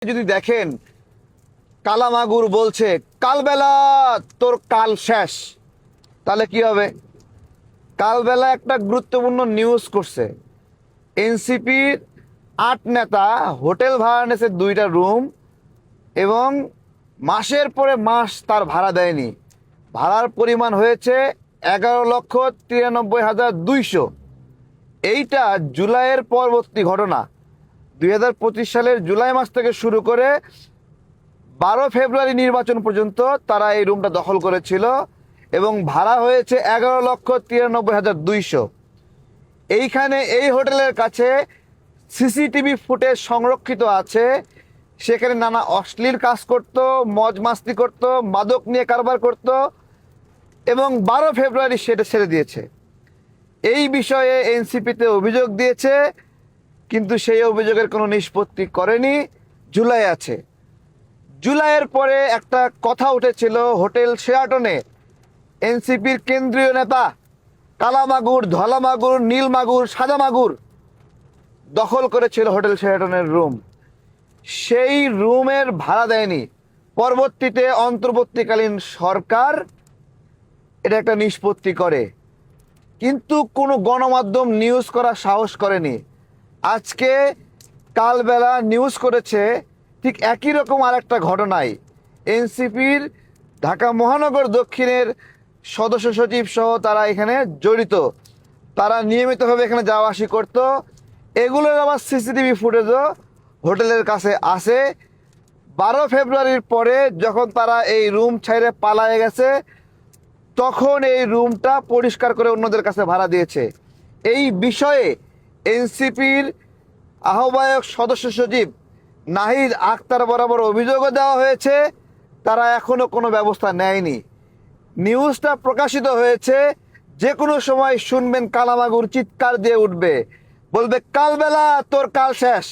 যদি দেখেন কালামাগুর বলছে কালবেলা তোর কাল শেষ, তাহলে কি হবে? কালবেলা একটা গুরুত্বপূর্ণ নিউজ করছে, এনসিপির 8 নেতা হোটেল ভাড়া নিয়েছে 2টা রুম এবং মাসের পরে মাস তার ভাড়া দেয়নি। ভাড়ার পরিমাণ হয়েছে 11,93,200। এইটা জুলাইয়ের পরবর্তী ঘটনা। 2025 সালের জুলাই মাস থেকে শুরু করে 12 ফেব্রুয়ারি নির্বাচন পর্যন্ত তারা এই রুমটা দখল করেছিল এবং ভাড়া হয়েছে 11,93,200। এইখানে এই হোটেলের কাছে সিসিটিভি ফুটেজ সংরক্ষিত আছে। সেখানে নানা অশ্লীল কাজ করত, মজ মাস্তি করত, মাদক নিয়ে কারবার করত এবং 12 ফেব্রুয়ারি সেটা ছেড়ে দিয়েছে। এই বিষয়ে এনসিপিতে অভিযোগ দিয়েছে, কিন্তু সেই অভিযোগের কোনো নিষ্পত্তি করেনি। জুলাই আছে। জুলাইয়ের পরে একটা কথা উঠেছিল, হোটেল শেরাটনে এনসিপির কেন্দ্রীয় নেতা কালামাগুর, ধলামাগুর, নীলমাগুর, সাদামাগুর দখল করেছিল হোটেল শেরাটনের রুম। সেই রুমের ভাড়া দেয়নি। পরবর্তীতে অন্তর্বর্তীকালীন সরকার এটা একটা নিষ্পত্তি করে, কিন্তু কোনো গণমাধ্যম নিউজ করার সাহস করেনি। আজকে কালবেলা নিউজ করেছে ঠিক একই রকম আর একটা ঘটনায় এনসিপির ঢাকা মহানগর দক্ষিণের সদস্য সচিব সহ তারা এখানে জড়িত। তারা নিয়মিতভাবে এখানে যাওয়া আসি করত। এগুলোর আবার সিসিটিভি ফুটেজও হোটেলের কাছে আছে। 12 ফেব্রুয়ারির পরে যখন তারা এই রুম ছেড়ে পালায়ে গেছে, তখন এই রুমটা পরিষ্কার করে অন্যদের কাছে ভাড়া দিয়েছে। এই বিষয়ে এনসিপির আহ্বায়ক সদস্য সচিব নাহিদ আক্তার বরাবর অভিযোগও দেওয়া হয়েছে, তারা এখনো কোনো ব্যবস্থা নেয়নি। নিউজটা প্রকাশিত হয়েছে, যে কোনো সময় শুনবেন কালামাগুর চিৎকার দিয়ে উঠবে, বলবে কালবেলা তোর কাল শেষ।